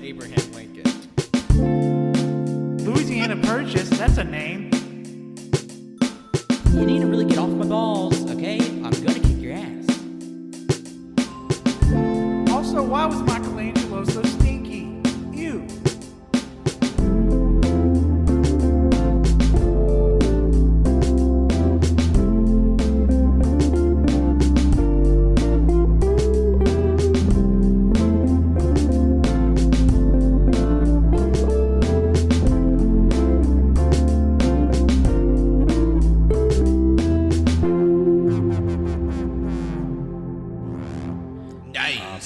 Abraham Lincoln. Louisiana Purchase, that's a name. You need to really get off my balls, okay? I'm gonna kick your ass. Also, why was Michelangelo so stinky? Ew.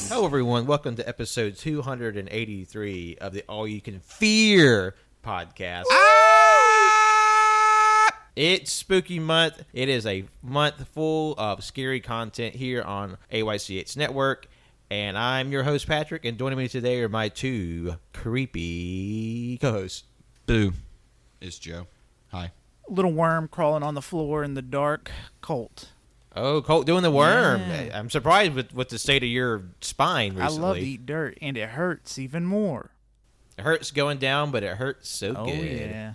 Hello, everyone. Welcome to episode 283 of the All You Can Fear podcast. It's spooky month. It is a month full of scary content here on AYCH Network. And I'm your host, Patrick. And joining me today are my two creepy co-hosts. Boo. It's Joe. Hi. Little worm crawling on the floor in the dark. Colt. Oh, Colt doing the worm. Yeah. I'm surprised with the state of your spine recently. I love to eat dirt, and it hurts even more. It hurts going down, but it hurts so Oh, good. yeah.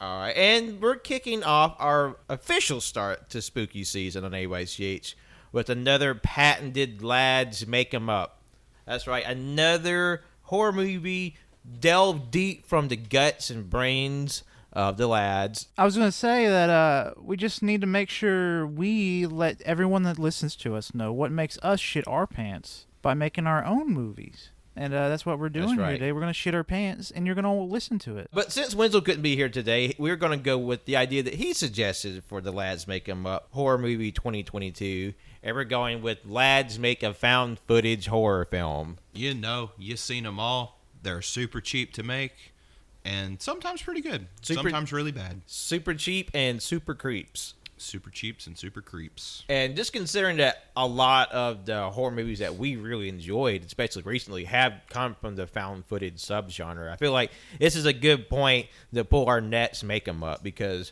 All right, and we're kicking off our official start to spooky season on AYCH with another patented Lads Make 'Em Up. That's right, another horror movie delved deep from the guts and brains of the lads. I was going to say that we just need to make sure we let everyone that listens to us know what makes us shit our pants by making our own movies. And that's what we're doing That's here right. today. We're going to shit our pants, and you're going to listen to it. But since Wenzel couldn't be here today, we're going to go with the idea that he suggested for the Lads Make 'Em Up Horror Movie 2022. And we're going with Lads Make a Found Footage Horror Film. You know, you've seen them all. They're super cheap to make, and sometimes pretty good. Sometimes really bad. Super cheap and super creeps. Super cheaps and super creeps. And just considering that a lot of the horror movies that we really enjoyed, especially recently, have come from the found footage subgenre, I feel like this is a good point to pull our nets, make them up, because,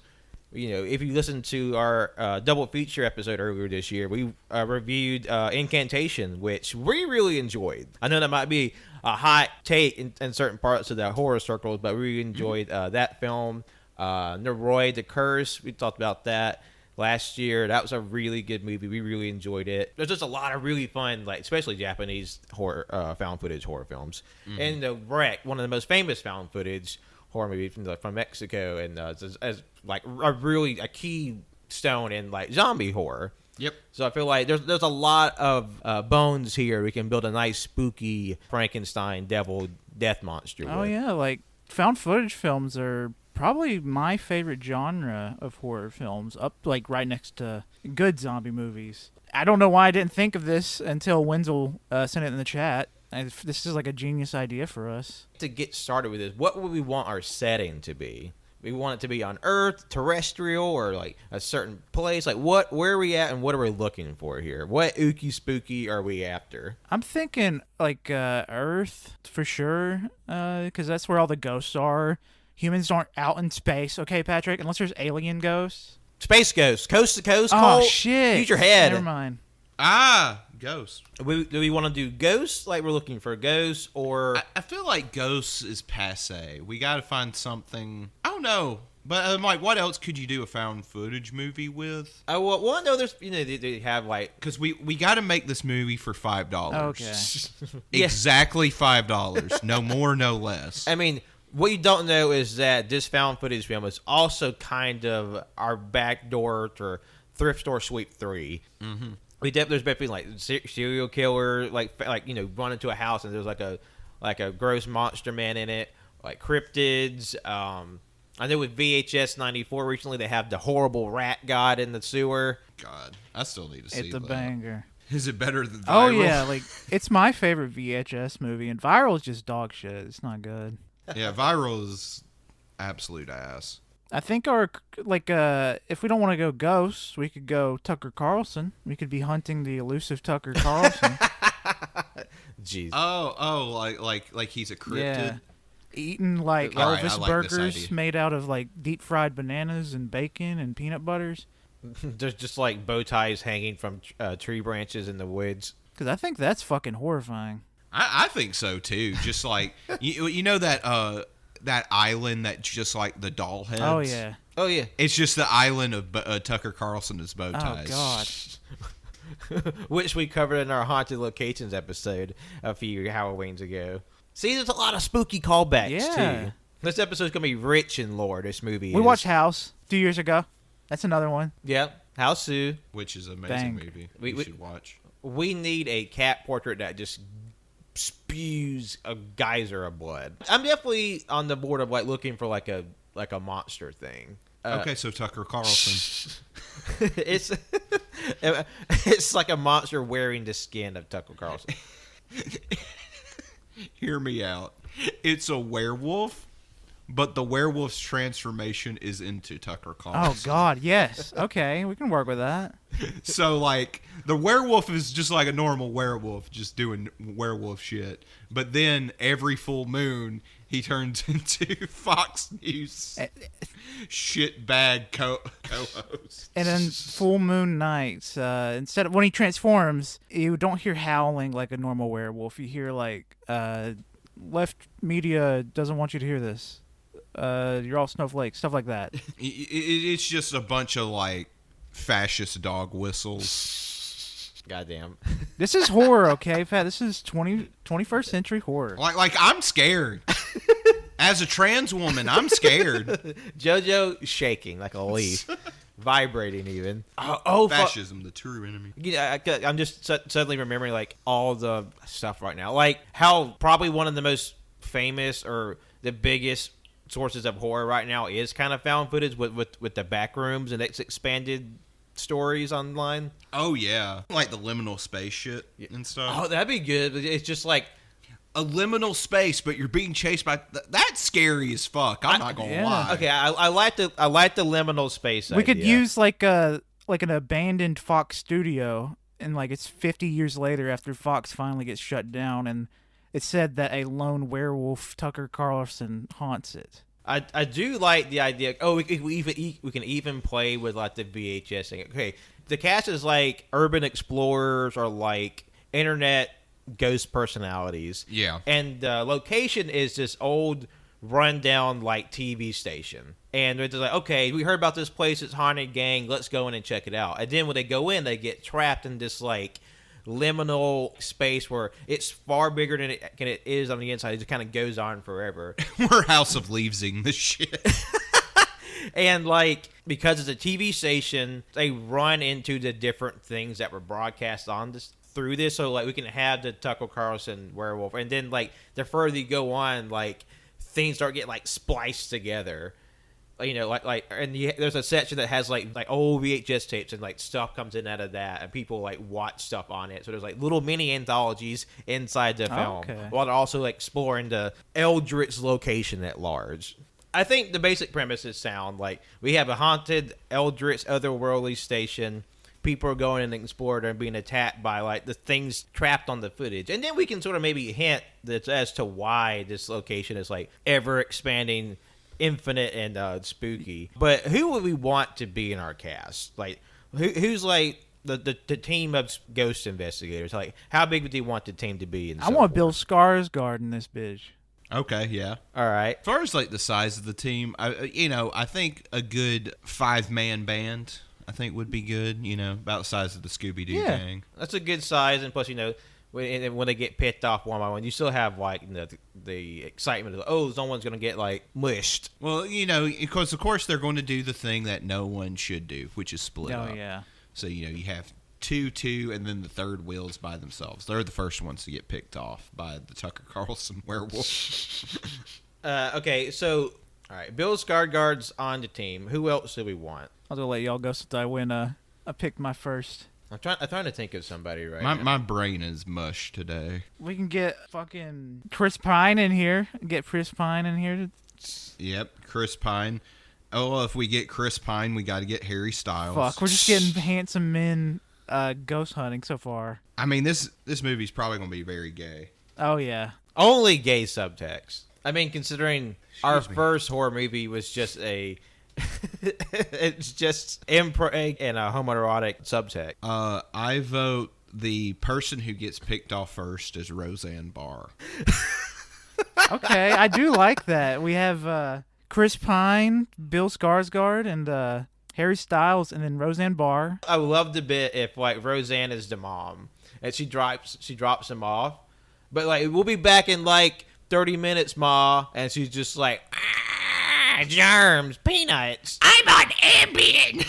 you know, if you listen to our double feature episode earlier this year, we reviewed Incantation, which we really enjoyed. I know that might be a hot take in certain parts of the horror circles, but we really enjoyed that film. Neroid, The Curse, we talked about that last year. That was a really good movie. We really enjoyed it. There's just a lot of really fun, like especially Japanese horror, found footage horror films. And The Wreck, one of the most famous found footage horror movies from Mexico, and as like a keystone in like zombie horror. Yep. So I feel like there's a lot of bones here. We can build a nice spooky Frankenstein devil death monster with. Oh, yeah. Like, found footage films are probably my favorite genre of horror films, up like right next to good zombie movies. I don't know why I didn't think of this until Wenzel sent it in the chat. This is like a genius idea for us. To get started with this, what would we want our setting to be? We want it to be on Earth, terrestrial, or like a certain place. Like where are we at, and what are we looking for here? What ooky spooky are we after? I'm thinking like Earth for sure, because that's where all the ghosts are. Humans aren't out in space, okay, Patrick? Unless there's alien ghosts. Space ghosts, coast to coast. Oh, Colt. shit. Use your head. Never mind. Ghosts. Do we want to do ghosts? Like we're looking for ghosts, or I feel like ghosts is passe. We got to find something. I don't know. But I'm like, what else could you do a found footage movie with? well, no, there's they have like Because we got to make this movie for $5. Okay. Exactly $5. No more, no less. I mean, what you don't know is that this found footage film is also kind of our backdoor to Thrift Store Sweep 3. Mm-hmm. There's definitely like serial killer, like run into a house and there's like a gross monster man in it, like cryptids. I know with VHS 94 recently they have the horrible rat god in the sewer. God, I still need to see that. It's a banger. Is it better than Viral? Oh, yeah. Like, it's my favorite VHS movie, and Viral is just dog shit. It's not good. Yeah, Viral is absolute ass. I think if we don't want to go ghosts, we could go Tucker Carlson. We could be hunting the elusive Tucker Carlson. Jeez. Oh, like he's a cryptid. Yeah. Eating like All right, Elvis I like this burgers idea. made out of like deep fried bananas and bacon and peanut butters. There's just like bow ties hanging from tree branches in the woods. Because I think that's fucking horrifying. I think so too. Just like you know that that island that's just like the doll heads. Oh yeah. Oh yeah. It's just the island of Tucker Carlson's bow Oh ties. God. Which we covered in our haunted locations episode a few Halloweens ago. See, there's a lot of spooky callbacks Yeah. too. This episode's gonna be rich in lore. This movie. We is. watched House 2 years ago. That's another one. Yep. House Sue. Which is an amazing Dang. movie. We- You we- should watch. We need a cat portrait that just spews a geyser of blood. I'm definitely on the board of like looking for like a monster thing. Okay, so Tucker Carlson. It's it's like a monster wearing the skin of Tucker Carlson. Hear me out. It's a werewolf, but the werewolf's transformation is into Tucker Carlson. Oh God, yes. Okay, we can work with that. So, like, the werewolf is just like a normal werewolf, just doing werewolf shit. But then every full moon, he turns into Fox News shitbag co-host. And then full moon nights, instead of when he transforms, you don't hear howling like a normal werewolf. You hear like left media doesn't want you to hear this. You're all snowflakes, stuff like that. It's just a bunch of, like, fascist dog whistles. Goddamn. This is horror, okay, Pat? This is 21st century horror. Like I'm scared. As a trans woman, I'm scared. JoJo shaking like a leaf, vibrating even. Oh, fuck. Fascism, the true enemy. Yeah, I'm just suddenly remembering like all the stuff right now. Like how probably one of the most famous or the biggest sources of horror right now is kind of found footage with the back rooms and its expanded stories online. Oh yeah, like the liminal space shit and stuff. Oh, that'd be good. It's just like A liminal space, but you're being chased by. That's scary as fuck. I'm not gonna yeah. lie. okay. I like the liminal space. We could idea. use like an abandoned Fox studio, and like it's 50 years later after Fox finally gets shut down, and it's said that a lone werewolf, Tucker Carlson, haunts it. I do like the idea. Oh, we can even play with like the VHS thing. Okay, the cast is like urban explorers or like internet ghost personalities. Yeah. And the location is this old rundown like TV station. And they're just like, okay, we heard about this place. It's haunted, gang. Let's go in and check it out. And then when they go in, they get trapped in this like liminal space where it's far bigger than it is on the inside. It just kind of goes on forever. We're House of Leavesing this shit. And like because it's a TV station, they run into the different things that were broadcast on this through this. So like we can have the Tucker Carlson werewolf, and then like the further you go on, like things start getting like spliced together. You know, and there's a section that has like old VHS tapes and like stuff comes in out of that, and people like watch stuff on it. So there's like little mini anthologies inside the film, Okay. while they're also like, exploring the Eldritch location at large. I think the basic premise is sound. Like we have a haunted Eldritch otherworldly station. People are going in and exploring and being attacked by like the things trapped on the footage, and then we can sort of maybe hint that as to why this location is like ever expanding, infinite, and spooky. But who would we want to be in our cast? Like who's like the team of ghost investigators? Like how big would you want the team to be? And I so want forth? Bill Skarsgard in this bitch. Okay, yeah. All right. As far as like the size of the team, I think a good 5-man band, I think would be good. About the size of the Scooby Doo Yeah. gang. That's a good size, and plus, when they get picked off one by one, you still have like the excitement of someone's gonna get like mushed. Well, because of course they're going to do the thing that no one should do, which is split Oh up. yeah. So you have two, and then the third wheel's by themselves. They're the first ones to get picked off by the Tucker Carlson werewolf. Okay, so all right, Bill Skarsgard's on the team. Who else do we want? I'll just let y'all go since I picked my first. I'm trying to think of somebody right my now. my brain is mush today. We can get fucking Chris Pine in here. Get Chris Pine in here. Yep, Chris Pine. Oh, well, if we get Chris Pine, we got to get Harry Styles. Fuck, we're just getting handsome men ghost hunting so far. I mean, this movie's probably going to be very gay. Oh yeah. Only gay subtext. I mean, considering our Excuse me. first horror movie was just it's just impreg and a homoerotic subtext. I vote the person who gets picked off first is Roseanne Barr. Okay, I do like that. We have Chris Pine, Bill Skarsgård, and Harry Styles, and then Roseanne Barr. I would love the bit if like Roseanne is the mom and she drops him off, but like we'll be back in like 30 minutes, Ma, and she's just like, germs, peanuts. I'm on Ambien.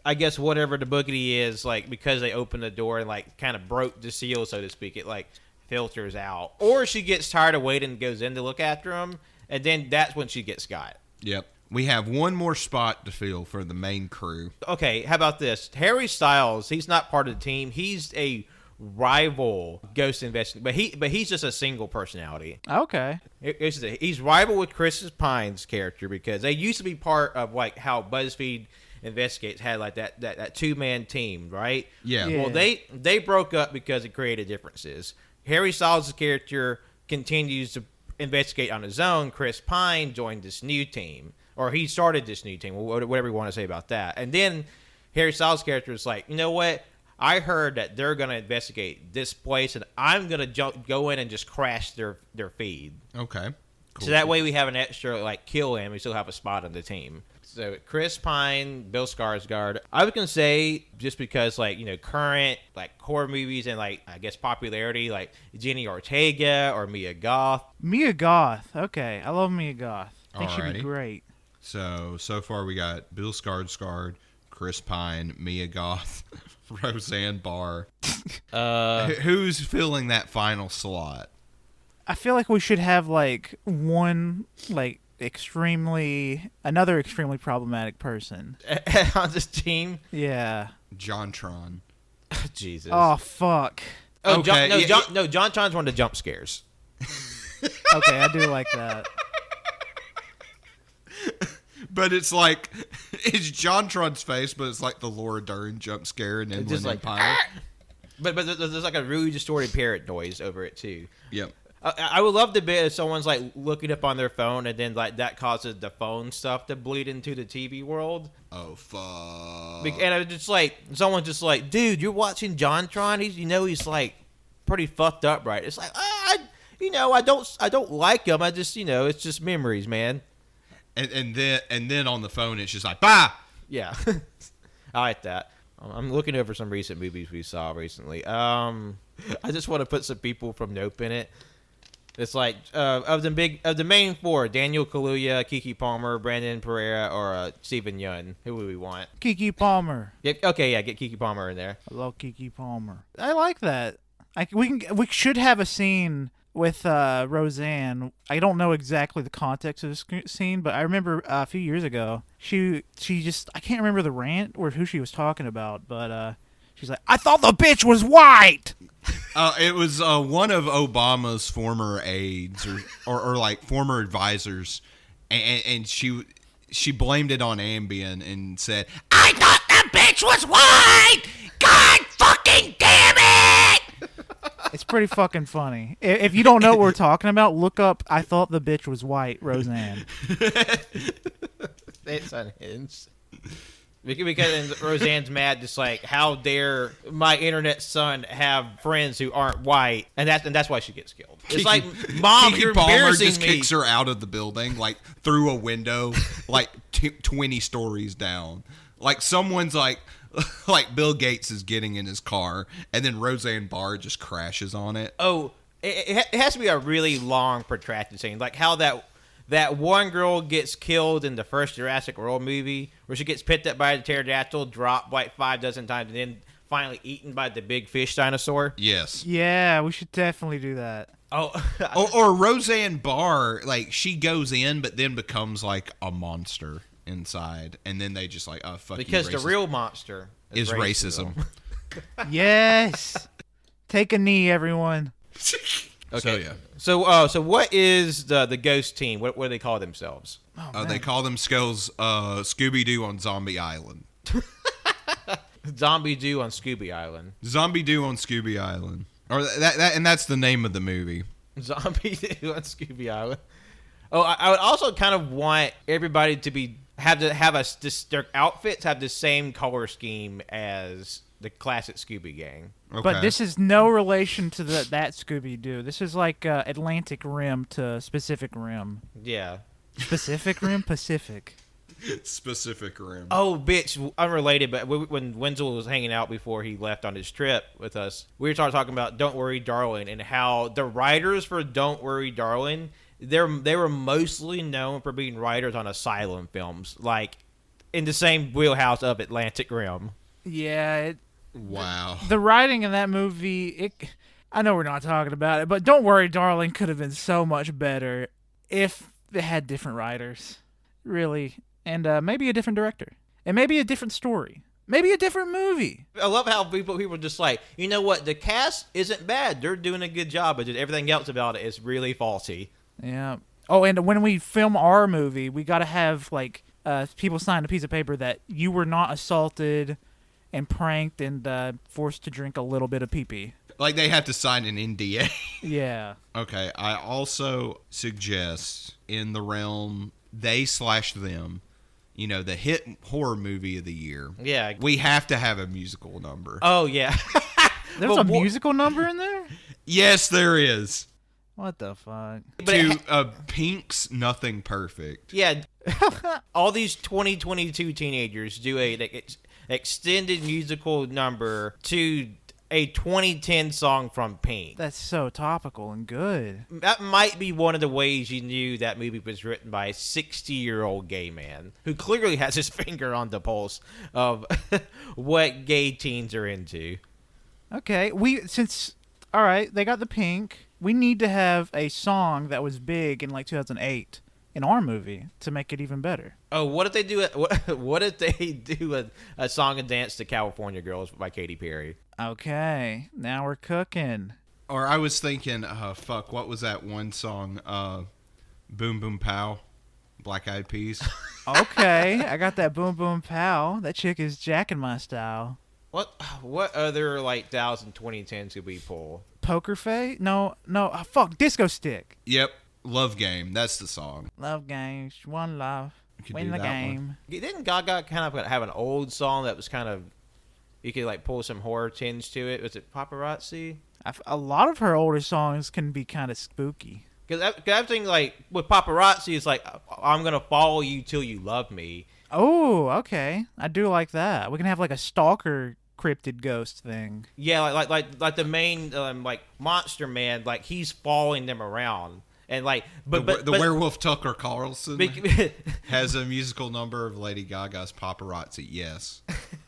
I guess whatever the boogity is, like because they opened the door and like kind of broke the seal, so to speak, it like filters out. Or she gets tired of waiting and goes in to look after him, and then that's when she gets got. Yep. We have one more spot to fill for the main crew. Okay, how about this? Harry Styles, he's not part of the team. He's a rival ghost investigator, but he's just a single personality. Okay. He's rival with Chris Pine's character because they used to be part of like how BuzzFeed Investigates had like that 2-man team, right? Yeah. Well, they broke up because of creative differences. Harry Styles' character continues to investigate on his own. Chris Pine joined this new team, or he started this new team, whatever you want to say about that. And then Harry Styles' character is like, you know what? I heard that they're going to investigate this place, and I'm going to go in and just crash their feed. Okay. Cool. So that way we have an extra, like, kill him. We still have a spot on the team. So Chris Pine, Bill Skarsgård. I was going to say, just because, like, you know, current, like, horror movies and, like, I guess popularity, like Jenny Ortega or Mia Goth. Mia Goth. Okay. I love Mia Goth. I think she'd be Alrighty. great. So far we got Bill Skarsgård, Chris Pine, Mia Goth, Roseanne Barr. Who's filling that final slot? I feel like we should have like one like another extremely problematic person. On this team. Yeah. JonTron. Jesus. Oh fuck. Oh, Okay, JonTron's one of the jump scares. Okay, I do like that. But it's like, it's JonTron's face, but it's like the Laura Dern jump scare in Inland Just like, Empire. But there's like a really distorted parrot noise over it too. Yep. I would love the bit if someone's like looking up on their phone and then like that causes the phone stuff to bleed into the TV world. Oh, fuck. And it's just like someone's just like, dude, you're watching JonTron. He's like pretty fucked up, right? It's like, I don't like him. I just, it's just memories, man. And then on the phone, it's just like, bah! Yeah. I like that. I'm looking over some recent movies we saw recently. I just want to put some people from Nope in it. It's like of the main four: Daniel Kaluuya, Keke Palmer, Brandon Pereira, or Stephen Yeun. Who would we want? Keke Palmer. Get Keke Palmer in there. I love Keke Palmer. I like that. We should have a scene with Roseanne. I don't know exactly the context of the scene, but I remember a few years ago, she just, I can't remember the rant or who she was talking about, but she's like, I thought the bitch was white! It was one of Obama's former aides or like former advisors, and she blamed it on Ambien and said, I thought the bitch was white! God fucking damn it! It's pretty fucking funny. If you don't know what we're talking about, look up I thought the bitch was white, Roseanne. It's unhinged. Because Roseanne's mad, just like, how dare my internet son have friends who aren't white, and that's why she gets killed. It's like, Mom, Keke you're Palmer embarrassing just me. kicks her out of the building, like through a window, like 20 stories down. Like someone's like Bill Gates is getting in his car, and then Roseanne Barr just crashes on it. Oh, it has to be a really long, protracted scene, like how that one girl gets killed in the first Jurassic World movie, where she gets picked up by the pterodactyl, dropped like 5 dozen times, and then finally eaten by the big fish dinosaur. Yes. Yeah, we should definitely do that. Oh, or Roseanne Barr, like she goes in, but then becomes like a monster inside, and then they just like, oh fuck, because you, the real monster is racism. Yes. Take a knee, everyone. Okay. So yeah. So what is the ghost team? What do they call themselves? They call them Scooby Doo on Zombie Island. Zombie Doo on Scooby Island. Zombie Doo on Scooby Island, or that, and that's the name of the movie. Zombie Doo on Scooby Island. Oh, I would also kind of want everybody to have their outfits have the same color scheme as the classic Scooby Gang. Okay. But this is no relation to that Scooby-Doo. This is like Atlantic Rim to Pacific Rim. Yeah. Pacific Rim? Pacific. Specific rim. Oh, bitch, unrelated, but when Wenzel was hanging out before he left on his trip with us, we were talking about Don't Worry, Darling, and how the writers for Don't Worry, Darling, they were mostly known for being writers on asylum films, like in the same wheelhouse of Atlantic Rim. Yeah. Wow. The writing in that movie, I know we're not talking about it, but Don't Worry, Darling could have been so much better if it had different writers. Really. And maybe a different director. And maybe a different story. Maybe a different movie. I love how people are just like, you know what, the cast isn't bad. They're doing a good job, but just everything else about it is really faulty. Yeah. Oh, and when we film our movie, we got to have, like, people sign a piece of paper that you were not assaulted and pranked and forced to drink a little bit of pee-pee. Like they have to sign an NDA. Yeah. Okay. I also suggest in the realm they/them, you know, the hit horror movie of the year. Yeah. We have to have a musical number. Oh, yeah. There's a musical number in there? Yes, there is. What the fuck? But Pink's Nothing Perfect. Yeah. All these 2022 teenagers do a extended musical number to a 2010 song from Pink. That's so topical and good. That might be one of the ways you knew that movie was written by a 60-year-old gay man who clearly has his finger on the pulse of what gay teens are into. Okay, all right, they got the Pink. We need to have a song that was big in like 2008 in our movie to make it even better. Oh, what if they do what if they do a song and dance to California Girls by Katy Perry? Okay, now we're cooking. Or I was thinking, what was that one song? Boom Boom Pow, Black Eyed Peas. Okay, I got that Boom Boom Pow. That chick is jacking my style. What other like 2010s could we pull? Poker Face? No, fuck, Disco Stick. Yep, Love Game. That's the song. Love games, one love, could win do the that game. Didn't Gaga kind of have an old song that was kind of, you could like pull some horror tinge to it? Was it Paparazzi? A lot of her older songs can be kind of spooky. Because everything like with Paparazzi is like, I'm gonna follow you till you love me. Oh, okay, I do like that. We can have like a stalker cryptid ghost thing. Yeah, like the main like monster man, like he's following them around. And like, but the werewolf Tucker Carlson has a musical number of Lady Gaga's Paparazzi. Yes,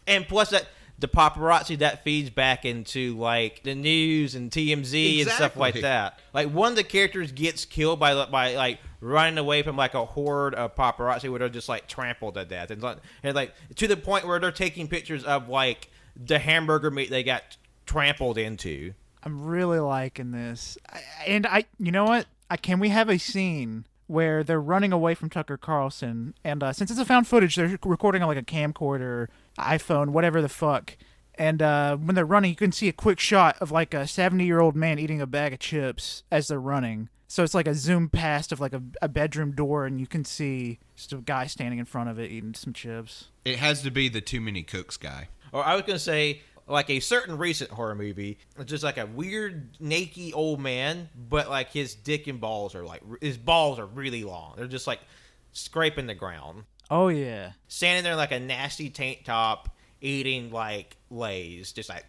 and plus that the paparazzi that feeds back into like the news and TMZ and stuff like that. Like one of the characters gets killed by like running away from like a horde of paparazzi where they're just like trampled to death and like to the point where they're taking pictures of like the hamburger meat they got trampled into. I'm really liking this, and you know what? Can we have a scene where they're running away from Tucker Carlson, and since it's a found footage, they're recording on like a camcorder, iPhone, whatever the fuck, and when they're running, you can see a quick shot of like a 70-year-old man eating a bag of chips as they're running. So it's like a zoom past of like a bedroom door, and you can see just a guy standing in front of it eating some chips. it has to be the Too Many Cooks guy. Or I was gonna say like a certain recent horror movie, just like a weird naked old man, but like his dick and balls are like his balls are really long. They're just like scraping the ground. Oh yeah, Standing there like a nasty tank top, eating like Lay's, just like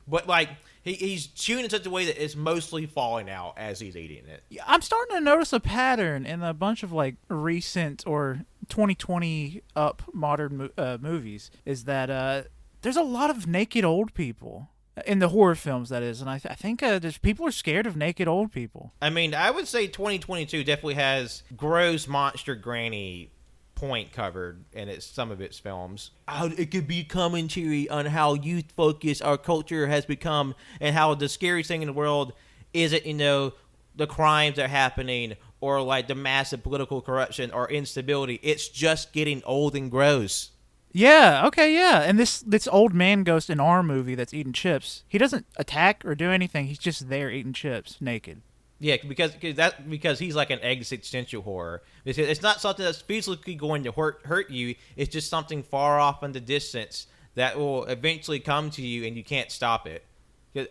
but like he's chewing in such a way that it's mostly falling out as he's eating it. I'm starting to notice a pattern in a bunch of like recent or 2020 up modern movies. Is that there's a lot of naked old people in the horror films, that is, and I think there's people are scared of naked old people. I mean, I would say 2022 definitely has gross monster granny point covered in some of its films. How it could be commentary on how youth focused our culture has become, and how the scariest thing in the world isn't, the crimes that are happening or like the massive political corruption or instability. It's just getting old and gross. Yeah, okay, yeah. And this old man ghost in our movie that's eating chips, he doesn't attack or do anything. He's just there eating chips naked. Yeah, because he's like an existential horror. It's not something that's physically going to hurt you. It's just something far off in the distance that will eventually come to you and you can't stop it.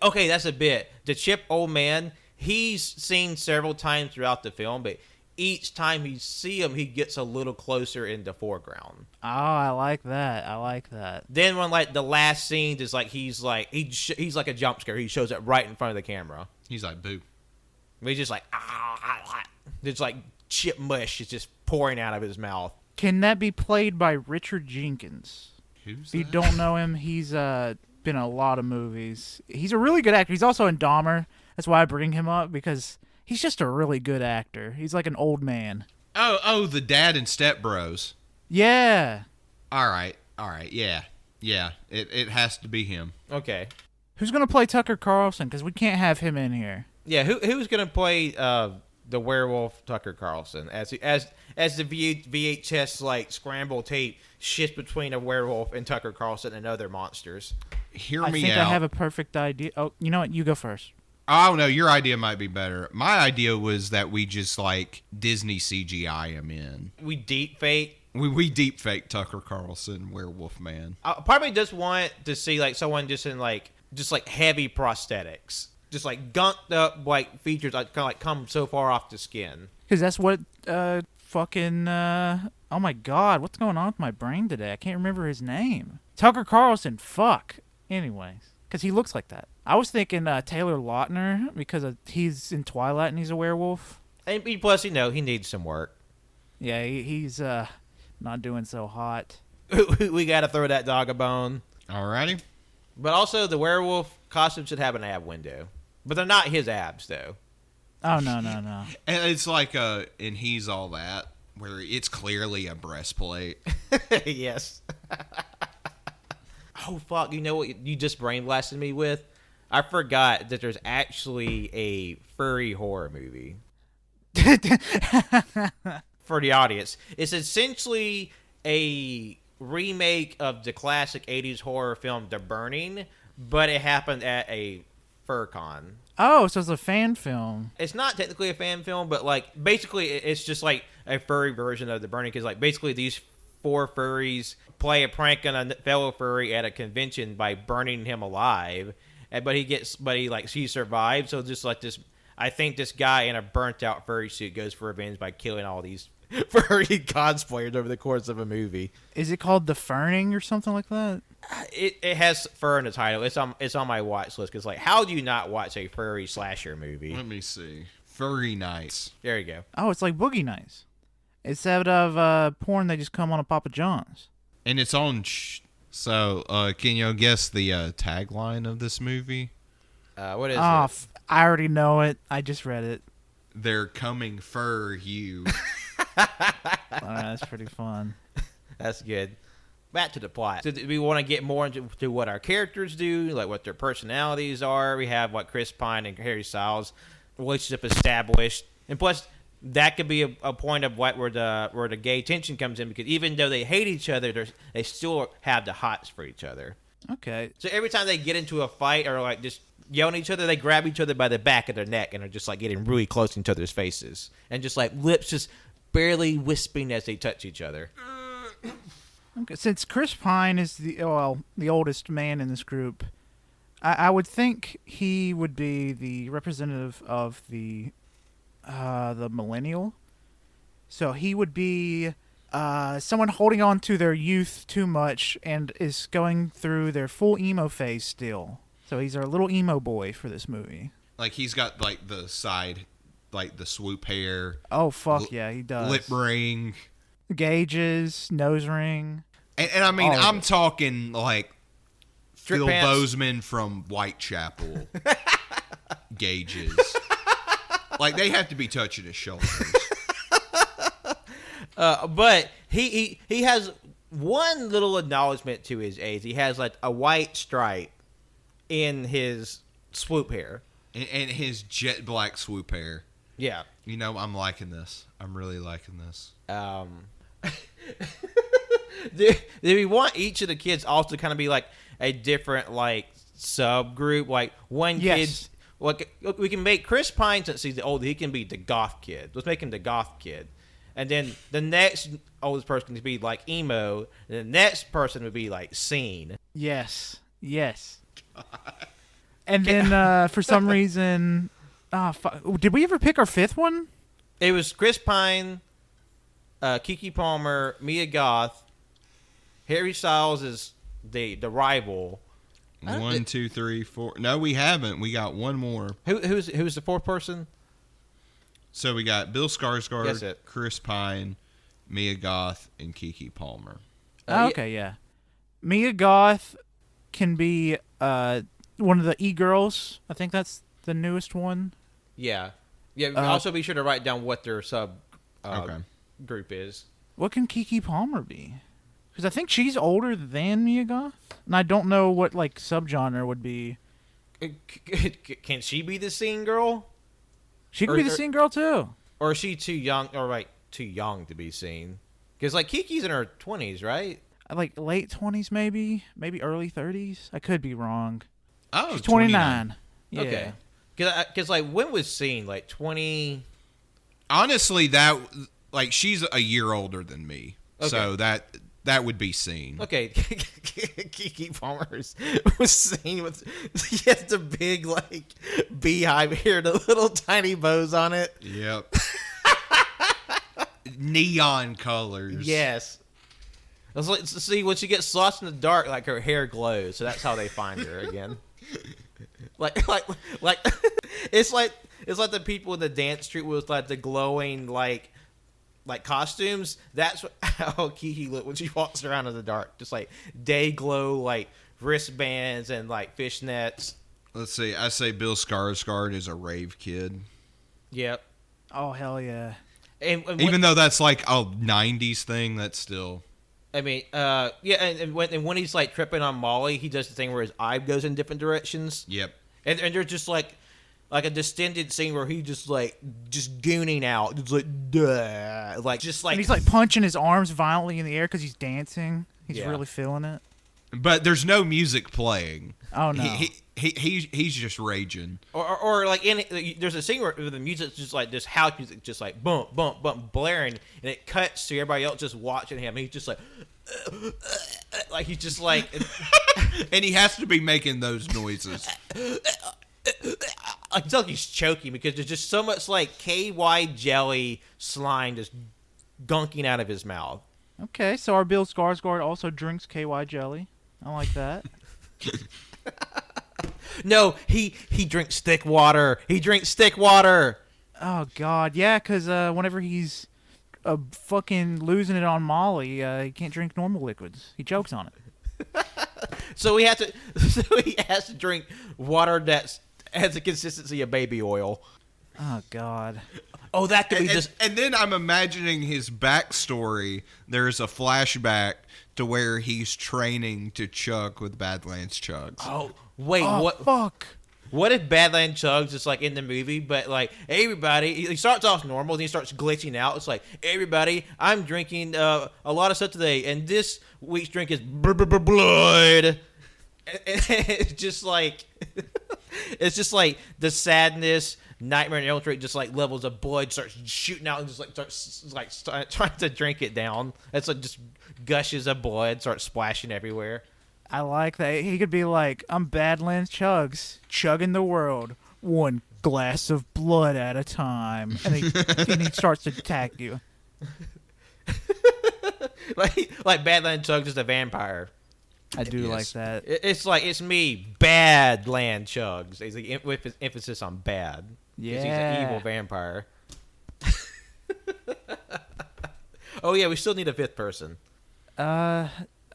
Okay, that's a bit. The chip old man, he's seen several times throughout the film, but each time you see him, he gets a little closer in the foreground. Oh, I like that. I like that. Then when like the last scene is like he's like a jump scare. He shows up right in front of the camera. He's like, boo. He's just like it's like chip mush is just pouring out of his mouth. Can that be played by Richard Jenkins? Who's If you that? don't know him, he's been in a lot of movies. He's a really good actor. He's also in Dahmer. That's why I bring him up, because he's just a really good actor. He's like an old man. Oh, the dad and Step Bros. Yeah. All right, yeah. It has to be him. Okay. Who's going to play Tucker Carlson? Because we can't have him in here. Yeah, who's gonna play the werewolf Tucker Carlson as the VHS like scramble tape shifts between a werewolf and Tucker Carlson and other monsters? Hear I me think out. I have a perfect idea. Oh, you know what? You go first. Oh no, your idea might be better. My idea was that we just like Disney CGI him in. We deep fake. We deep fake Tucker Carlson, Werewolf Man. I probably just want to see like someone just in like heavy prosthetics, just like gunked up like features like kind of like come so far off the skin. Because that's what fucking oh my god, what's going on with my brain today? I can't remember his name. Tucker Carlson. Fuck. Anyways, because he looks like that. I was thinking Taylor Lautner because he's in Twilight and he's a werewolf. And plus, he needs some work. Yeah, he's not doing so hot. We got to throw that dog a bone. Alrighty. But also, the werewolf costume should have an ab window. But they're not his abs, though. Oh, no. And it's like and he's all that, where it's clearly a breastplate. Yes. Oh, fuck. You know what you just brain blasted me with? I forgot that there's actually a furry horror movie. For the audience. It's essentially a remake of the classic 80s horror film The Burning, but it happened at a fur con. Oh, so it's a fan film. It's not technically a fan film, but like basically it's just like a furry version of The Burning, because like basically these 4 furries play a prank on a fellow furry at a convention by burning him alive, but he survives. So just like this, I think this guy in a burnt out furry suit goes for revenge by killing all these furry cosplayers over the course of a movie. Is it called The Ferning or something like that? It has fur in the title. It's on my watch list, because like, how do you not watch a furry slasher movie? Let me see. Furry Nights. There you go. Oh, it's like Boogie Nights. It's out of porn they just come on a Papa John's. And it's on. So, can you guess the tagline of this movie? What is Oh, it? I already know it. I just read it. They're coming for you. That's pretty fun. That's good. Back to the plot. So we want to get more into what our characters do, like what their personalities are. We have what Chris Pine and Harry Styles relationship established, and plus that could be a point of where the gay tension comes in, because even though they hate each other, they still have the hots for each other. Okay. So every time they get into a fight or like just yelling at each other, they grab each other by the back of their neck and are just like getting really close to each other's faces, and just like lips just barely wisping as they touch each other. Okay. Since Chris Pine is the oldest man in this group, I would think he would be the representative of the millennial. So he would be someone holding on to their youth too much and is going through their full emo phase still. So he's our little emo boy for this movie. Like, he's got like the side, like the swoop hair. Oh fuck yeah, he does. Lip ring. Gauges, nose ring. And I mean, All of I'm it. talking like Strip Phil pants. Bozeman from Whitechapel. Gauges. Like, they have to be touching his shoulders. But he has one little acknowledgement to his age. He has like a white stripe in his swoop hair. And his jet black swoop hair. Yeah. You know, I'm liking this. I'm really liking this. Do we want each of the kids also to kind of be like a different like subgroup? Like one Yes. kid's like, we can make Chris Pine, since he's the oldest, he can be the goth kid. Let's make him the goth kid. And then the next oldest person can be like emo, and the next person would be like scene. Yes. And then for some reason, did we ever pick our fifth one? It was Chris Pine, Keke Palmer, Mia Goth, Harry Styles is the rival. 1, 2, 3, 4. No, we haven't. We got one more. Who's the fourth person? So we got Bill Skarsgard, That's it. Chris Pine, Mia Goth, and Keke Palmer. Okay, yeah. Mia Goth can be one of the e-girls. I think that's the newest one. Yeah. Also be sure to write down what their sub Okay. group is. What can Keke Palmer be? Because I think she's older than Mia Goth, and I don't know what like subgenre would be. Can she be the scene girl? She could be the scene girl too. Or is she too young? Or too young to be seen? Because like Kiki's in her 20s, right? Like late 20s, maybe early 30s. I could be wrong. Oh, She's 29. Yeah. Okay. Because like when was seen? Like 20. Honestly, that like she's a year older than me, so that would be seen. Okay, Keke Palmer was seen with he has the big like beehive here, the little tiny bows on it. Yep. Neon colors. Yes. I was like, see, when she gets lost in the dark, like her hair glows, so that's how they find her again. like it's like the people in the dance troupe with like the glowing like costumes. That's how Keke looked when she walks around in the dark, just like day glow, like wristbands and like fishnets. Let's see. I say Bill Skarsgard is a rave kid. Yep. Oh hell yeah! And Even though that's like a '90s thing, that's still. I mean, yeah, and when he's like tripping on Molly, he does the thing where his eye goes in different directions. Yep. And there's just like a distended scene where he just gooning out, just like duh, like just like. And he's like punching his arms violently in the air because he's dancing. He's Yeah. really feeling it. But there's no music playing. Oh no! He's just raging. Or like there's a scene where the music's just like this house music, just like bump bump bump blaring, and it cuts to everybody else just watching him. And he's just like he's just like, And he has to be making those noises. I can tell he's choking because there's just so much like KY jelly slime just gunking out of his mouth. Okay, so our Bill Skarsgård also drinks KY jelly. I like that. No, he drinks stick water. He drinks stick water. Oh God, yeah, because whenever he's fucking losing it on Molly, he can't drink normal liquids. He chokes on it. So he has to drink water that has the consistency of baby oil. Oh God. Oh, that could be just. And then I'm imagining his backstory. There's a flashback to where he's training to chug with Badlands Chugs. Oh wait, Oh what? fuck. What if Badland Chugs is like in the movie, but like everybody, he starts off normal, then he starts glitching out. It's like, everybody, I'm drinking a lot of stuff today, and this week's drink is blood. And it's just like, it's just like the sadness, Nightmare on Elm Street, just like levels of blood starts shooting out and just like starts trying to drink it down. It's like just gushes of blood start splashing everywhere. I like that. He could be like, I'm Badlands Chugs, chugging the world, one glass of blood at a time. And he starts to attack you. like Badland Chugs is a vampire. I do Yes. like that. It's like, it's me, Badland Chugs. It's like, with emphasis on bad. 'Cause he's an evil vampire. Oh yeah, we still need a fifth person. I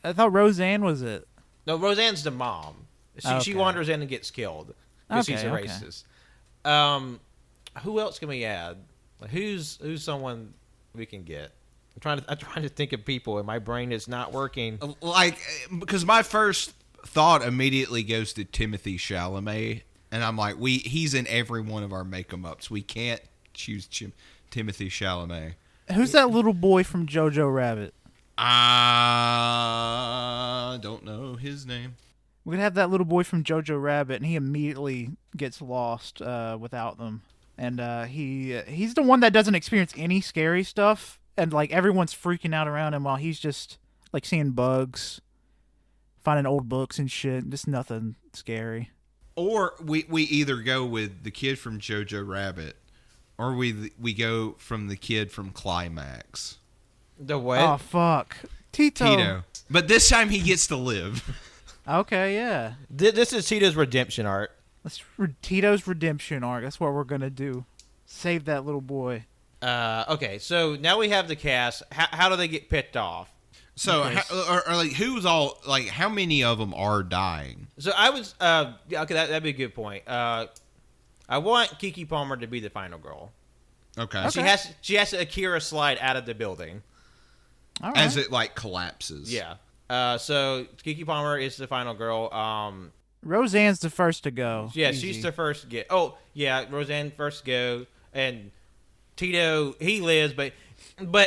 thought Roseanne was it. No, Roseanne's the mom. She Okay. wanders in and gets killed because she's a Okay. racist. Who else can we add? Like, who's someone we can get? I'm trying to think of people, and my brain is not working. Like, because my first thought immediately goes to Timothy Chalamet, and I'm like, he's in every one of our make-em-ups. We can't choose Timothy Chalamet. Who's that little boy from Jojo Rabbit? I don't know his name. We could have that little boy from Jojo Rabbit, and he immediately gets lost without them. And he's the one that doesn't experience any scary stuff, and like everyone's freaking out around him while he's just like seeing bugs, finding old books and shit. Just nothing scary. Or we either go with the kid from Jojo Rabbit, or we go from the kid from Climax. The what? Oh fuck, Tito. But this time he gets to live. Okay, yeah. This is Tito's redemption arc. Tito's redemption arc. That's what we're gonna do. Save that little boy. Okay, so now we have the cast. How do they get picked off? So, Okay. who's all, how many of them are dying? So I was, yeah, okay, that'd be a good point. I want Keke Palmer to be the final girl. Okay. She has to Akira slide out of the building. All right. As it, collapses. Yeah. So Keke Palmer is the final girl. Roseanne's the first to go. Yeah, Easy. she's the first to get. Oh, yeah, Roseanne first to go, and Tito, he lives, but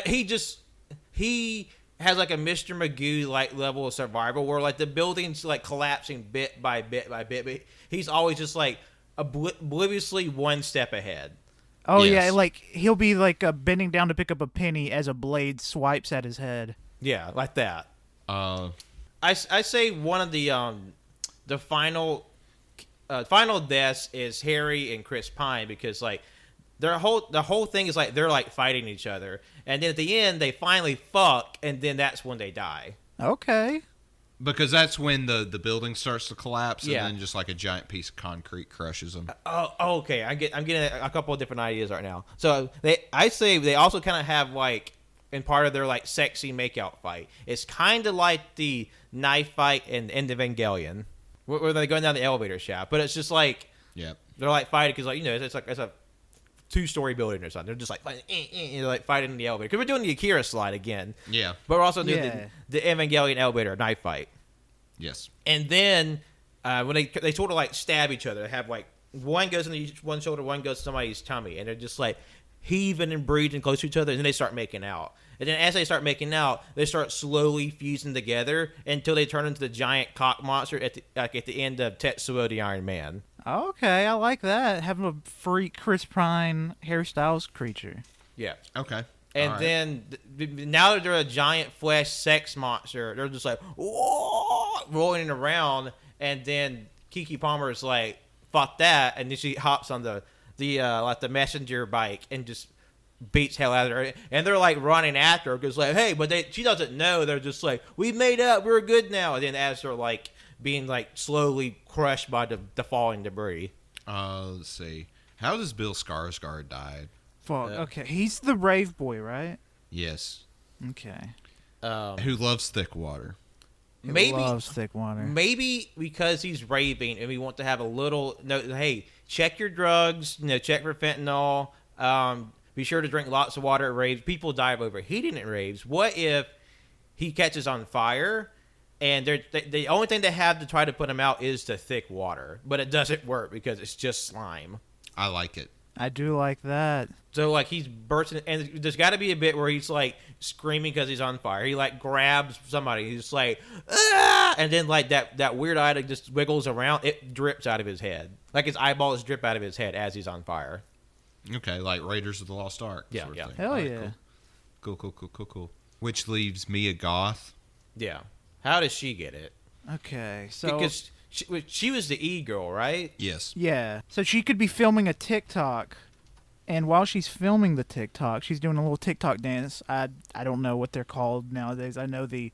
he has like a Mr. Magoo like level of survival where like the building's like collapsing bit by bit by bit, but he's always just like obliviously one step ahead. Oh Yes. yeah, like he'll be like bending down to pick up a penny as a blade swipes at his head. Yeah, like that. Uh, I say one of the final deaths is Harry and Chris Pine because like the whole thing is like they're like fighting each other, and then at the end they finally fuck, and then that's when they die. Okay. because that's when the building starts to collapse, Yeah. and then just like a giant piece of concrete crushes them. Oh, okay. I'm getting a couple of different ideas right now. So I say they also kind of have like in part of their like sexy makeout fight. It's kind of like the knife fight in Evangelion, where they're going down the elevator shaft, but it's just like Yep. they're like fighting because like it's a 2-story building or something. They're just like fighting, like fighting in the elevator because we're doing the Akira slide again. Yeah. But we're also doing Yeah. the Evangelion elevator knife fight. Yes. And then when they sort of like stab each other, they have like one goes in one shoulder, one goes to somebody's tummy, and they're just like heaving and breathing close to each other, and then they start making out. And then as they start making out, they start slowly fusing together until they turn into the giant cock monster at the end of Tetsuo the Iron Man. Okay, I like that. Having a freak Chris Pine hairstyles creature. Yeah. Okay. And All right. then now that they're a giant flesh sex monster, they're just like whoa, rolling around. And then Keke Palmer is like, "Fuck that!" And then she hops on the like the messenger bike and just beats hell out of her. And they're like running after her because like, hey, but she doesn't know. They're just like, "We made up. We're good now." And then as they're like being like slowly crushed by the falling debris. Let's see. How does Bill Skarsgard die? Fuck. Okay, he's the rave boy, right? Yes. Okay. Who loves thick water? He Maybe loves thick water. Maybe because he's raving and we want to have a little note. Hey, check your drugs. Check for fentanyl. Be sure to drink lots of water at raves. People die of overheating at raves. What if he catches on fire? And the only thing they have to try to put him out is the thick water, but it doesn't work because it's just slime. I like it. I do like that. So like he's bursting, and there's got to be a bit where he's like screaming because he's on fire. He like grabs somebody, he's like, ah! And then like that weird eye that just wiggles around, it drips out of his head, like his eyeballs drip out of his head as he's on fire. Okay, like Raiders of the Lost Ark. Yeah, sort of yeah. thing. Hell All right, yeah. Cool. Which leaves Mia Goth. Yeah. How does she get it? Okay, so Because she was the e-girl, right? Yes. yeah, so she could be filming a TikTok, and while she's filming the TikTok, she's doing a little TikTok dance. I don't know what they're called nowadays. I know the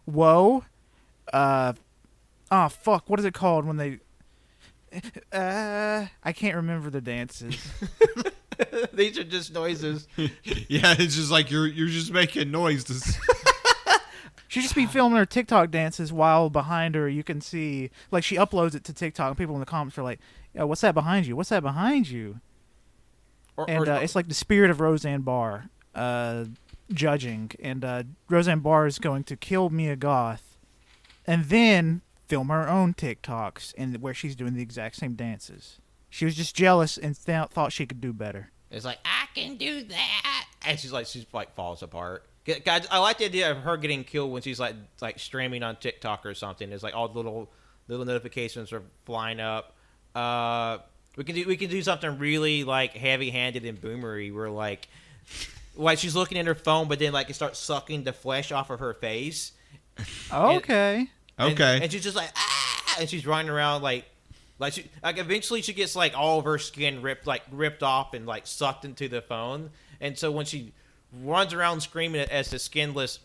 whoa, fuck, what is it called when they? I can't remember the dances. These are just noises. Yeah, it's just like you're just making noise. She just be filming her TikTok dances while behind her you can see, like she uploads it to TikTok and people in the comments are like, "Yo, what's that behind you? What's that behind you?" And it's like the spirit of Roseanne Barr judging, and Roseanne Barr is going to kill Mia Goth and then film her own TikToks and where she's doing the exact same dances. She was just jealous and thought she could do better. It's like, I can do that. And she's like falls apart. God, I like the idea of her getting killed when she's like streaming on TikTok or something. There's like all the little notifications are flying up. We can do something really like heavy-handed and boomery where like she's looking at her phone, but then like it starts sucking the flesh off of her face. Okay. Okay. And she's just like, ah, and she's running around like eventually she gets like all of her skin ripped off and like sucked into the phone. And so when she runs around screaming as the skinless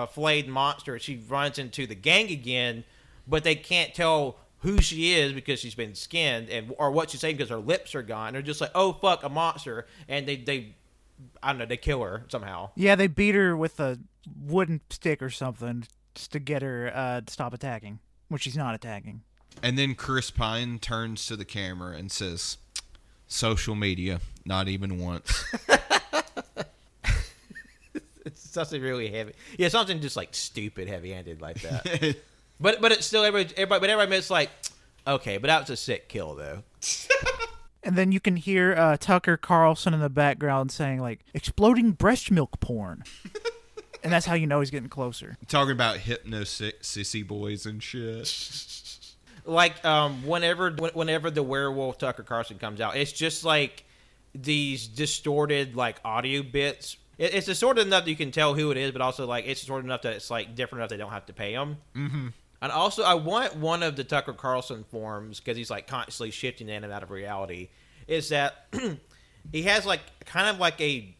flayed monster, she runs into the gang again, but they can't tell who she is because she's been skinned or what she's saying because her lips are gone. They're just like, oh fuck, a monster, and they I don't know, they kill her somehow. Yeah, they beat her with a wooden stick or something just to get her to stop attacking, when she's not attacking. And then Chris Pine turns to the camera and says, social media, not even once. It's something really heavy. Yeah, something just like stupid heavy-handed like that. but it's still everybody admits like, okay, but that was a sick kill though. And then you can hear Tucker Carlson in the background saying like, exploding breast milk porn. And that's how you know he's getting closer. Talking about hypno sissy boys and shit. Like whenever the werewolf Tucker Carlson comes out, it's just like these distorted like audio bits. It's distorted enough that you can tell who it is, but also like it's distorted enough that it's like different enough they don't have to pay him. Mm-hmm. And also, I want one of the Tucker Carlson forms because he's like constantly shifting in and out of reality. Is that he has like kind of like a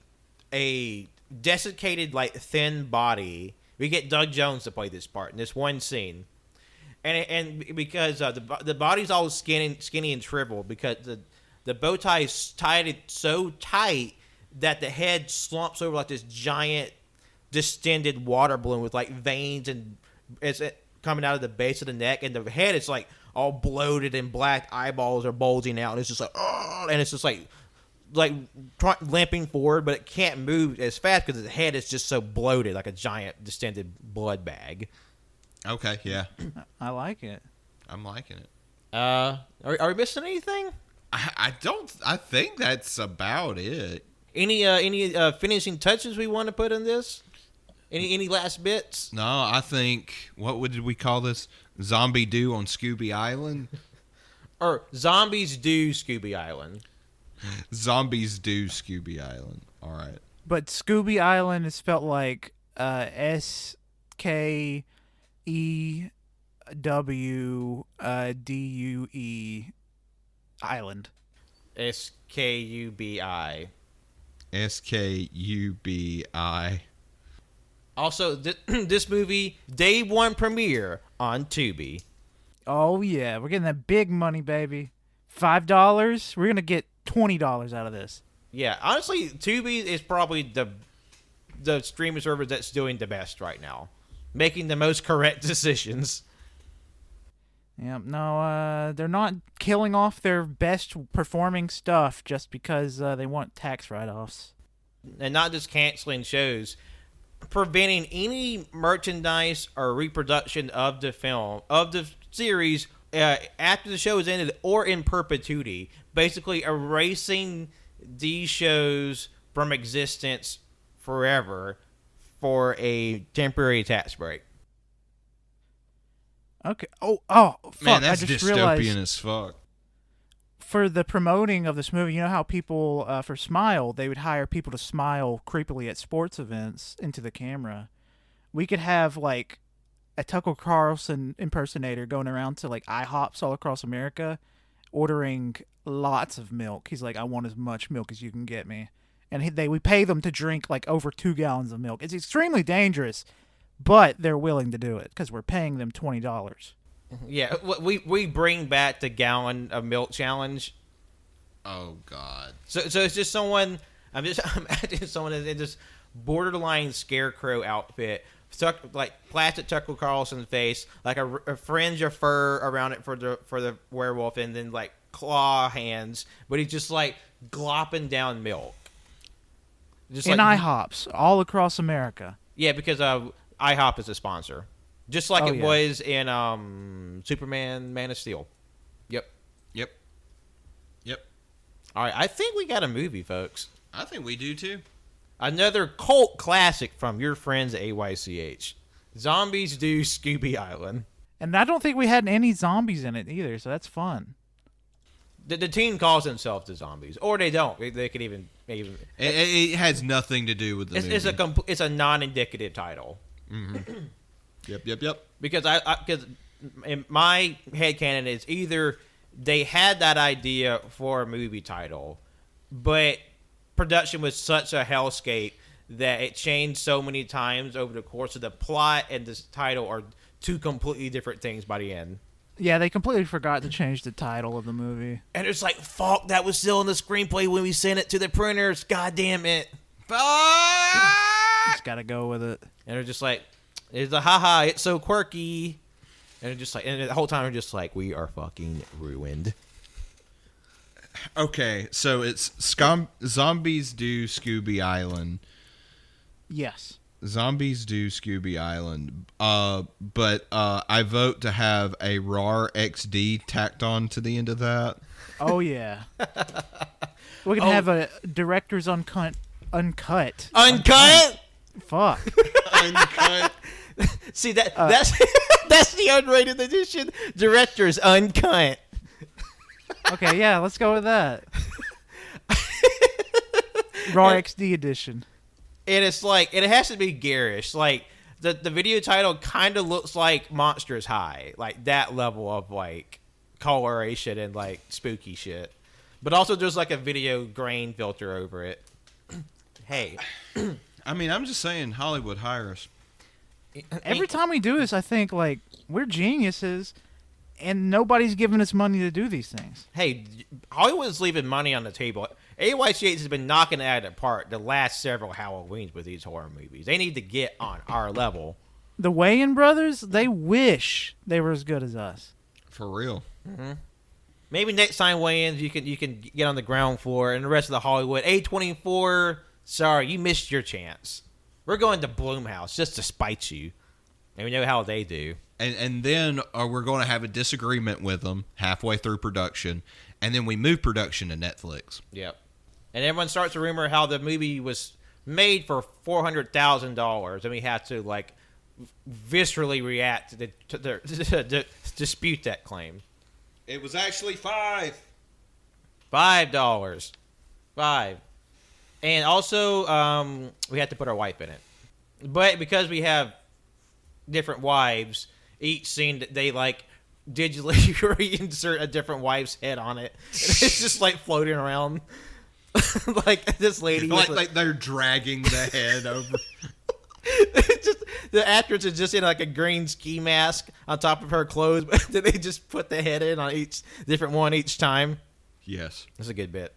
desiccated like thin body. We get Doug Jones to play this part in this one scene, and because the body's all skinny and shriveled because the bow tie is tied so tight that the head slumps over like this giant distended water balloon with like veins and it's coming out of the base of the neck, and the head is like all bloated and black eyeballs are bulging out, and it's just like, oh, and it's just like limping forward, but it can't move as fast because the head is just so bloated, like a giant distended blood bag. Okay, yeah. I like it. I'm liking it. Are we missing anything? I think that's about it. Any finishing touches we want to put in this? Any last bits? No, I think, did we call this? Zombie Do on Scooby Island? Or Zombies Do Scooby Island. Zombies Do Scooby Island. All right. But Scooby Island is spelled like SKEWDUE Island. SKUBI. SKUBI. Also, this movie, day one premiere on Tubi. Oh, yeah. We're getting that big money, baby. $5? We're going to get $20 out of this. Yeah, honestly, Tubi is probably the streaming service that's doing the best right now. Making the most correct decisions. Yeah, no, they're not killing off their best performing stuff just because they want tax write-offs. And not just canceling shows. Preventing any merchandise or reproduction of the film, of the series, after the show is ended or in perpetuity. Basically erasing these shows from existence forever for a temporary tax break. Okay. Oh, fuck. Man, that's I just dystopian realized, as fuck. for the promoting of this movie, you know how people, for Smile, they would hire people to smile creepily at sports events into the camera. We could have, like, a Tucker Carlson impersonator going around to, like, IHOPs all across America, ordering lots of milk. He's like, I want as much milk as you can get me. And we pay them to drink, like, over 2 gallons of milk. It's extremely dangerous, but they're willing to do it because we're paying them $20. Yeah, we bring back the gallon of milk challenge. Oh God. So it's just someone. I'm imagining someone in this borderline scarecrow outfit, like plastic Tucker Carlson face, like a fringe of fur around it for the werewolf, and then like claw hands. But he's just like glopping down milk. Just In like, IHOPs all across America. Yeah, because IHOP is a sponsor. Just like it yeah. was in Superman, Man of Steel. Yep. All right, I think we got a movie, folks. I think we do too. Another cult classic from your friends at AYCH. Zombies Do Scooby Island. And I don't think we had any zombies in it either, so that's fun. The team calls themselves the Zombies, or they don't. They could even. It has nothing to do with the movie. It's a non-indicative title. Mm-hmm. Yep. Because because in my headcanon is either they had that idea for a movie title, but production was such a hellscape that it changed so many times over the course of the plot and this title are two completely different things by the end. Yeah, they completely forgot to change the title of the movie. And it's like, fuck, that was still in the screenplay when we sent it to the printers. God damn it. Just gotta go with it. And they're just like, it's a haha, it's so quirky. And they're just like, and the whole time they're just like, we are fucking ruined. Okay, so it's Zombies Do Scooby Island. Yes. Zombies Do Scooby Island. But I vote to have a RAR XD tacked on to the end of that. Oh, yeah. We're going to have a director's uncut. Uncut? Fuck. Uncut. See, that's that's the unrated edition. Director's uncut. Okay, yeah, let's go with that. Raw XD edition. And it's like, it has to be garish. Like, the video title kind of looks like Monsters High. Like, that level of, like, coloration and, like, spooky shit. But also there's, like, a video grain filter over it. Hey. I mean, I'm just saying, Hollywood, hire us. Every time we do this, I think, like, we're geniuses, and nobody's giving us money to do these things. Hey, Hollywood's leaving money on the table. AYCH has been knocking it out of the park the last several Halloweens with these horror movies. They need to get on our level. The Wayans brothers, they wish they were as good as us. For real. Mm-hmm. Maybe next time, Wayans, you can get on the ground floor, and the rest of the Hollywood. A24, sorry, you missed your chance. We're going to Blumhouse just to spite you. And we know how they do. And then we're going to have a disagreement with them halfway through production, and then we move production to Netflix. Yep. And everyone starts to rumor how the movie was made for $400,000, and we have to, like, viscerally react to dispute that claim. It was actually $5. $5. And also, we had to put our wife in it. But because we have different wives, each scene they, like, digitally reinsert a different wife's head on it. It's just, like, floating around. Like, this lady. Like they're dragging the head over. Just, the actress is just in, like, a green ski mask on top of her clothes, but then they just put the head in on each different one each time. Yes. That's a good bit.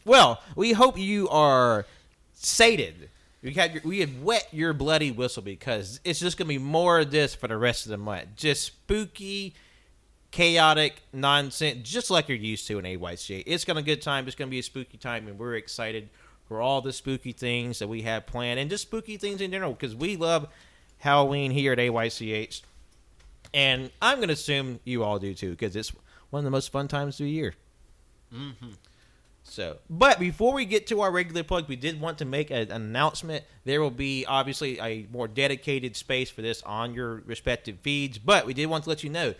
Well, we hope you are sated. We have wet your bloody whistle because it's just going to be more of this for the rest of the month. Just spooky, chaotic nonsense, just like you're used to in AYCH. It's going to be a good time. It's going to be a spooky time, and we're excited for all the spooky things that we have planned and just spooky things in general because we love Halloween here at AYCH. And I'm going to assume you all do too because it's one of the most fun times of the year. Mm-hmm. So, but before we get to our regular plug, we did want to make an announcement. There will be obviously a more dedicated space for this on your respective feeds, but we did want to let you know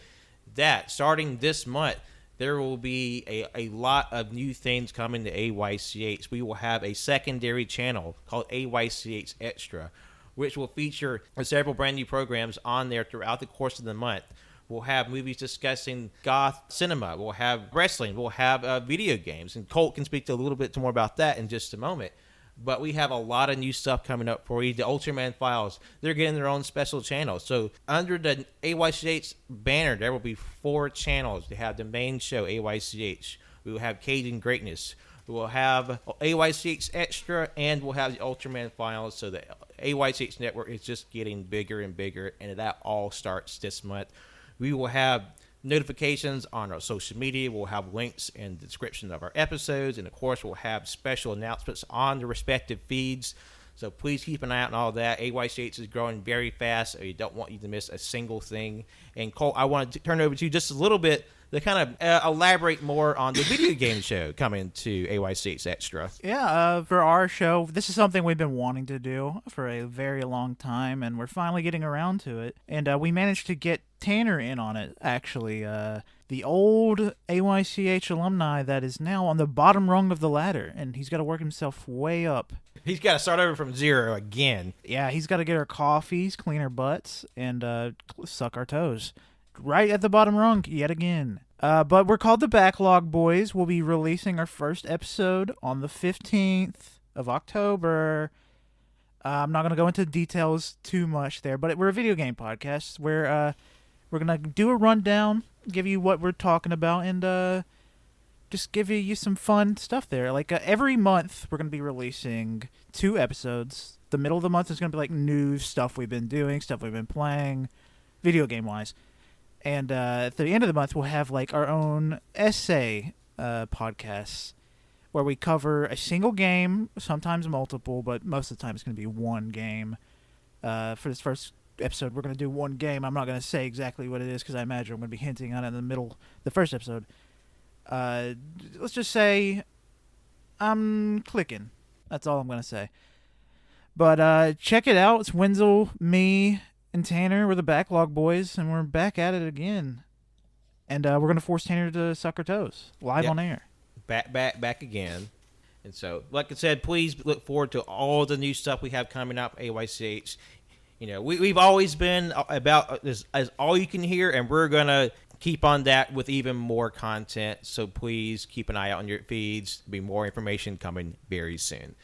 that starting this month, there will be a lot of new things coming to AYCH. We will have a secondary channel called AYCH Extra, which will feature several brand new programs on there throughout the course of the month. We'll have movies discussing goth cinema. We'll have wrestling. We'll have video games. And Colt can speak to a little bit more about that in just a moment. But we have a lot of new stuff coming up for you. The Ultraman Files, they're getting their own special channel. So under the AYCH banner, there will be 4 channels. They have the main show, AYCH. We will have Cage and Greatness. We will have AYCH Extra, and we'll have the Ultraman Files. So the AYCH network is just getting bigger and bigger, and that all starts this month. We will have notifications on our social media. We'll have links in the description of our episodes. And, of course, we'll have special announcements on the respective feeds. So please keep an eye out on all that. AYCH is growing very fast. We don't want you to miss a single thing. And, Colt, I want to turn it over to you just a little bit to kind of elaborate more on the video game show coming to AYCH Extra. Yeah, for our show, this is something we've been wanting to do for a very long time, and we're finally getting around to it. And we managed to get Tanner in on it, actually. The the old AYCH alumni that is now on the bottom rung of the ladder, and he's got to work himself way up. He's got to start over from zero again. Yeah, he's got to get our coffees, clean our butts, and suck our toes. Right at the bottom rung yet again. But we're called the Backlog Boys. We'll be releasing our first episode on the 15th of October. I'm not going to go into details too much there, but we're a video game podcast where we're going to do a rundown, give you what we're talking about, and just give you some fun stuff there. Like every month, we're going to be releasing 2 episodes. The middle of the month is going to be like news, stuff we've been doing, stuff we've been playing, video game-wise. And at the end of the month, we'll have like our own essay podcasts where we cover a single game, sometimes multiple, but most of the time it's going to be one game. For this first episode, we're going to do one game. I'm not going to say exactly what it is because I imagine I'm going to be hinting on it in the middle, the first episode. Let's just say I'm clicking. That's all I'm going to say. But check it out. It's Wenzel, me, and Tanner. We're the Backlog Boys, and we're back at it again. And we're going to force Tanner to suck her toes live on air. Back again. And so, like I said, please look forward to all the new stuff we have coming up, AYCH. You know, we've always been about this as all you can hear, and we're going to keep on that with even more content. So please keep an eye out on your feeds. There'll be more information coming very soon.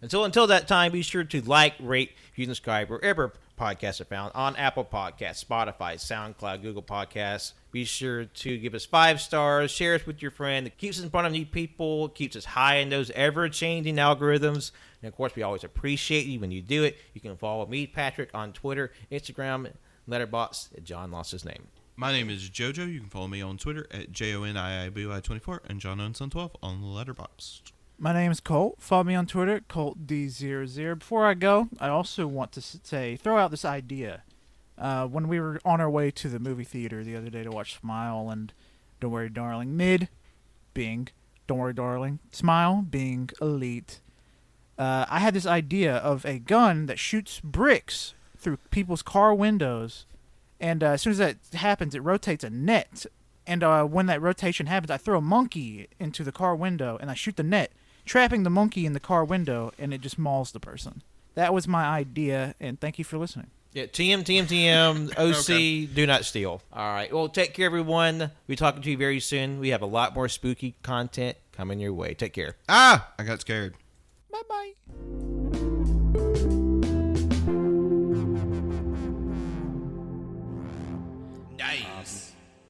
Until that time, be sure to like, rate, and subscribe wherever podcasts are found, on Apple Podcasts, Spotify, SoundCloud, Google Podcasts. Be sure to give us 5 stars, share us with your friend. It keeps us in front of new people, keeps us high in those ever-changing algorithms. And, of course, we always appreciate you when you do it. You can follow me, Patrick, on Twitter, Instagram, Letterboxd. John lost his name. My name is JoJo. You can follow me on Twitter at JONIIBY24 and JohnOwenson12 on the Letterboxd. My name is Colt. Follow me on Twitter, ColtD00. Before I go, I also want to throw out this idea. When we were on our way to the movie theater the other day to watch Smile and Don't Worry Darling, Mid being Don't Worry Darling, Smile being Elite, I had this idea of a gun that shoots bricks through people's car windows, and as soon as that happens, it rotates a net. And when that rotation happens, I throw a monkey into the car window, and I shoot the net, trapping the monkey in the car window, and it just mauls the person. That was my idea, and thank you for listening. Yeah, TM, OC, okay. Do not steal. All right, well, take care, everyone. We'll be talking to you very soon. We have a lot more spooky content coming your way. Take care. I got scared. Bye-bye.